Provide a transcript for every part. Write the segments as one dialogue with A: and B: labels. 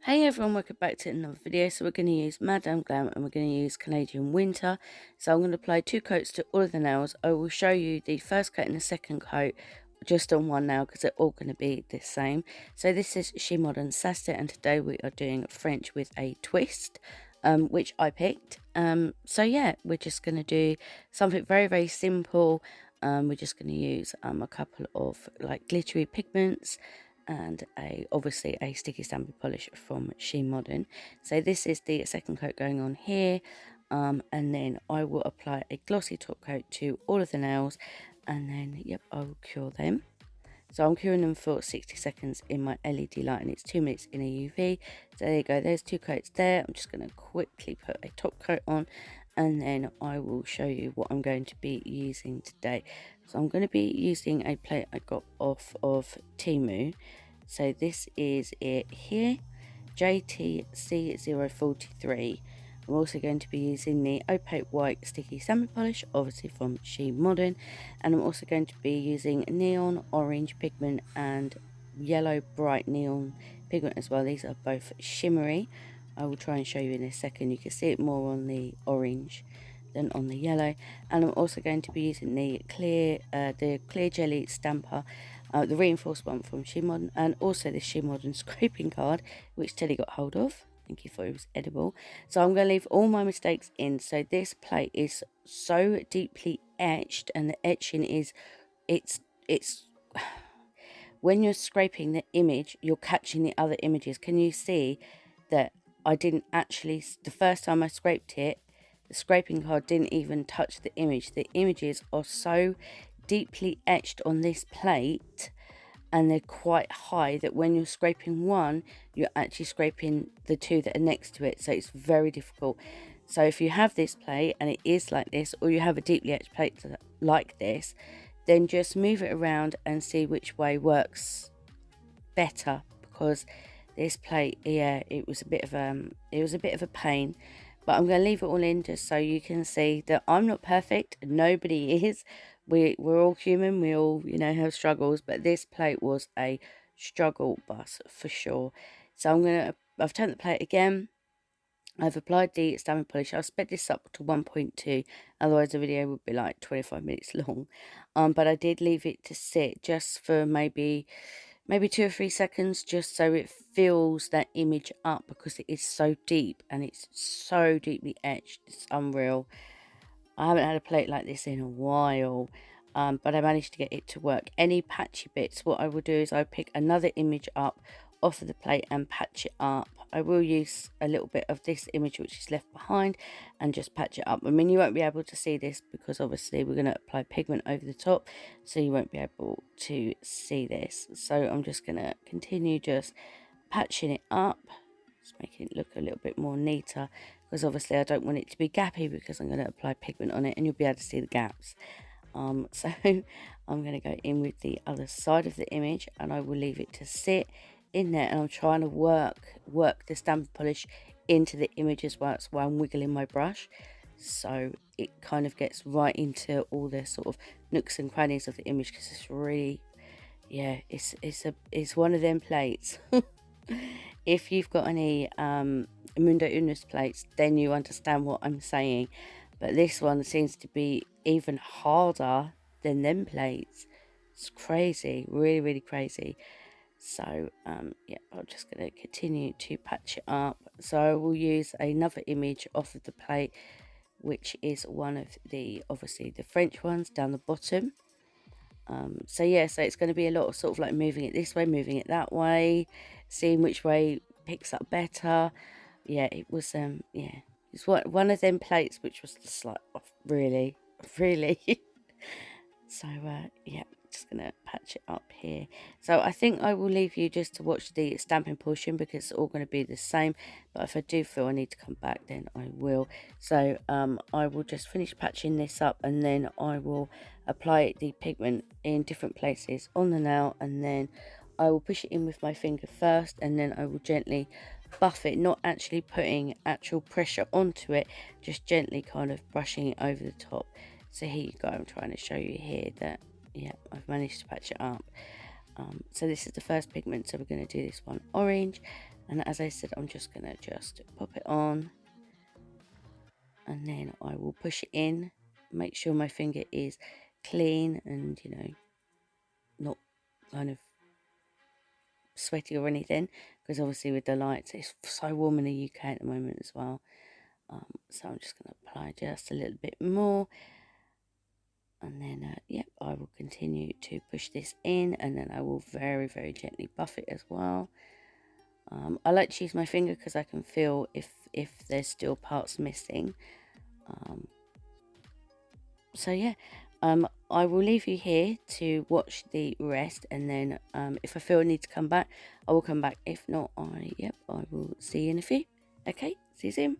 A: Hey everyone, welcome back to another video. So we're going to use Madame Glam and we're going to use Canadian Winter. So I'm going to apply 2 coats to all of the nails. I will show you the first coat and the second coat just on one nail because they're all going to be the same. So this is Shemodern Saturday and today we are doing French with a twist, which I picked. So yeah, we're just going to do something very simple. We're just going to use a couple of like glittery pigments and obviously a sticky stamping polish from Shemodern. So this is the second coat going on here, and then I will apply a glossy top coat to all of the nails, and then yep, I will cure them. So I'm curing them for 60 seconds in my LED light, and it's 2 minutes in a UV. So there you go, there's 2 coats there. I'm just going to quickly put a top coat on, and then I will show you what I'm going to be using today. So I'm going to be using a plate I got off of Temu. So this is it here, JTC043. I'm also going to be using the opaque white sticky stamping polish, obviously from Shemodern, and I'm also going to be using neon orange pigment and yellow bright neon pigment as well. These are both shimmery. I will try and show you in a second. You can see it more on the orange than on the yellow. And I'm also going to be using the clear jelly stamper, the reinforced one from Shemodern, and also the Shemodern scraping card, which Teddy got hold of. I think he thought it was edible. So I'm going to leave all my mistakes in. So this plate is so deeply etched, and the etching is, it's when you're scraping the image, you're catching the other images. Can you see that I didn't actually, the first time I scraped it, the scraping card didn't even touch the image. The images are so deeply etched on this plate, and they're quite high, that when you're scraping one, you're actually scraping the two that are next to it. So it's very difficult. So if you have this plate and it is like this, or you have a deeply etched plate like this, then just move it around and see which way works better, because this plate, yeah, it was a bit of a pain. But I'm going to leave it all in just so you can see that I'm not perfect. Nobody is. We're all human. We all, have struggles. But this plate was a struggle bus for sure. So I've turned the plate again. I've applied the stamping polish. I'll sped this up to 1.2. Otherwise the video would be like 25 minutes long. But I did leave it to sit just for maybe 2 or 3 seconds, just so it fills that image up, because it is so deep and it's so deeply etched. It's unreal. I haven't had a plate like this in a while, but I managed to get it to work. Any patchy bits, what I will do is I pick another image up off of the plate and patch it up. I will use a little bit of this image which is left behind and just patch it up. I mean, you won't be able to see this because obviously we're going to apply pigment over the top, so you won't be able to see this. So I'm just going to continue just patching it up, just making it look a little bit more neater, because obviously I don't want it to be gappy because I'm going to apply pigment on it and you'll be able to see the gaps. So I'm going to go in with the other side of the image and I will leave it to sit in there, and I'm trying to work the stamping polish into the image as well. That's why I'm wiggling my brush, so it kind of gets right into all the sort of nooks and crannies of the image, because it's really, yeah, it's one of them plates. If you've got any Mundo Unis plates, then you understand what I'm saying, but this one seems to be even harder than them plates. It's crazy, really crazy. So yeah, I'm just going to continue to patch it up. So I will use another image off of the plate, which is one of the, obviously the French ones down the bottom. So yeah, so it's going to be a lot of sort of like moving it this way, moving it that way, seeing which way picks up better. Yeah, it was yeah, it's one of them plates which was just like, oh, really so yeah, just gonna patch it up here. So I think I will leave you just to watch the stamping portion because it's all going to be the same, but if I do feel I need to come back, then I will. So I will just finish patching this up, and then I will apply the pigment in different places on the nail, and then I will push it in with my finger first, and then I will gently buff it, not actually putting actual pressure onto it, just gently kind of brushing it over the top. So here you go, I'm trying to show you here that, yeah, I've managed to patch it up. So this is the first pigment, so we're going to do this one orange, And as I said, I'm just going to just pop it on, and then I will push it in, make sure my finger is clean and, you know, not kind of sweaty or anything, because obviously with the lights it's so warm in the UK at the moment as well. So I'm just going to apply just a little bit more, and then yep, I will continue to push this in, and then I will very, very gently buff it as well. I like to use my finger because I can feel if there's still parts missing. So yeah, I will leave you here to watch the rest, and then if I feel I need to come back, I will come back. If not, I will see you in a few. Okay, see you soon.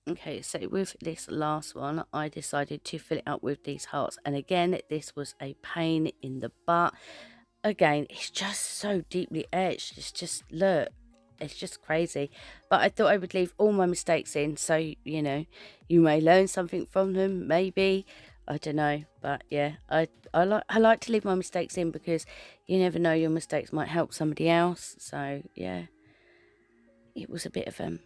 A: Okay, so with this last one, I decided to fill it up with these hearts. And again, this was a pain in the butt. Again, it's just so deeply etched. It's just, look, it's just crazy. But I thought I would leave all my mistakes in. So, you know, you may learn something from them, maybe. I don't know. But yeah, I like to leave my mistakes in because you never know, your mistakes might help somebody else. So yeah, it was a bit of a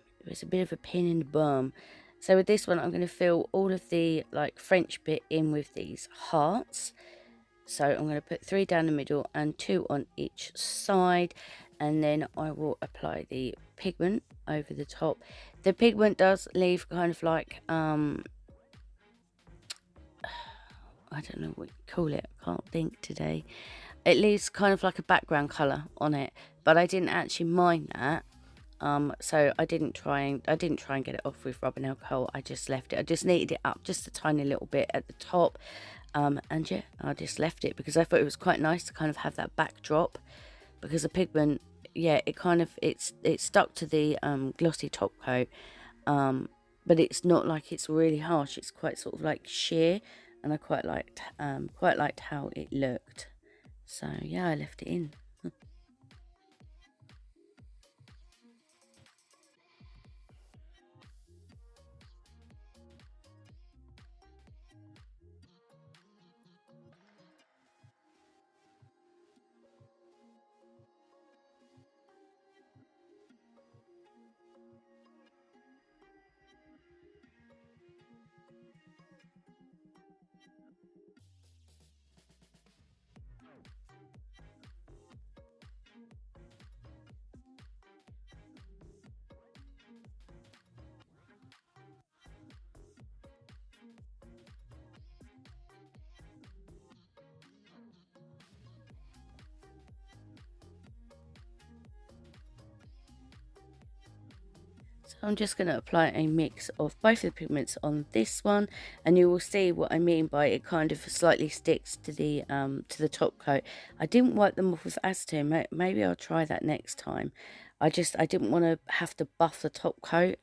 A: pain in the bum. So with this one, I'm going to fill all of the like French bit in with these hearts. So I'm going to put 3 down the middle and 2 on each side, and then I will apply the pigment over the top. The pigment does leave kind of like I don't know what you call it, I can't think today. It leaves kind of like a background colour on it, but I didn't actually mind that. So I didn't try and get it off with rubbing alcohol. I just left it. I just kneaded it up just a tiny little bit at the top, and yeah, I just left it because I thought it was quite nice to kind of have that backdrop, because the pigment, yeah, it kind of it's stuck to the glossy top coat, but it's not like it's really harsh. It's quite sort of like sheer, and I quite liked how it looked. So yeah, I left it in. So I'm just going to apply a mix of both of the pigments on this one, and you will see what I mean by it kind of slightly sticks to the top coat. I didn't wipe them off with acetone. Maybe I'll try that next time. I didn't want to have to buff the top coat.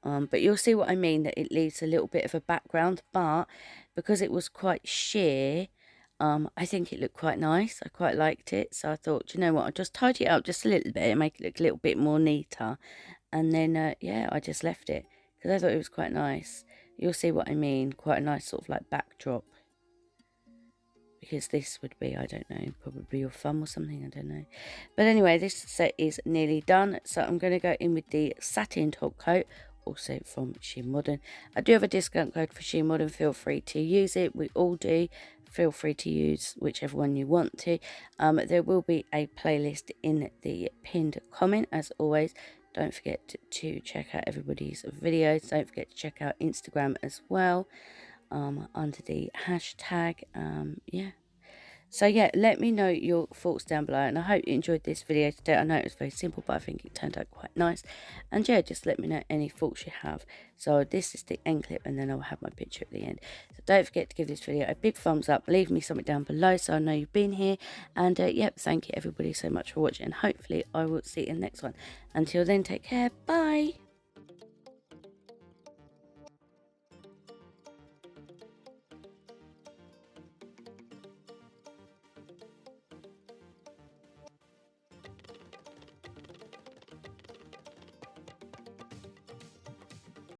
A: But you'll see what I mean, that it leaves a little bit of a background, but because it was quite sheer, I think it looked quite nice. I quite liked it, so I thought, you know what, I'll just tidy it up just a little bit and make it look a little bit more neater. And then yeah, I just left it because I thought it was quite nice. You'll see what I mean, quite a nice sort of like backdrop, because this would be, I don't know, probably your thumb or something, I don't know. But anyway, this set is nearly done, so I'm going to go in with the satin top coat, also from Shemodern. I do have a discount code for Shemodern. Feel free to use it. We all do. Feel free to use whichever one you want to. There will be a playlist in the pinned comment, as always. Don't forget to check out everybody's videos. Don't forget to check out Instagram as well, under the hashtag. Yeah. So yeah, let me know your thoughts down below, and I hope you enjoyed this video today. I know it was very simple, but I think it turned out quite nice. And yeah, just let me know any thoughts you have. So this is the end clip, and then I'll have my picture at the end. So don't forget to give this video a big thumbs up, leave me something down below so I know you've been here. And yep, thank you everybody so much for watching, and hopefully I will see you in the next one. Until then, take care, bye.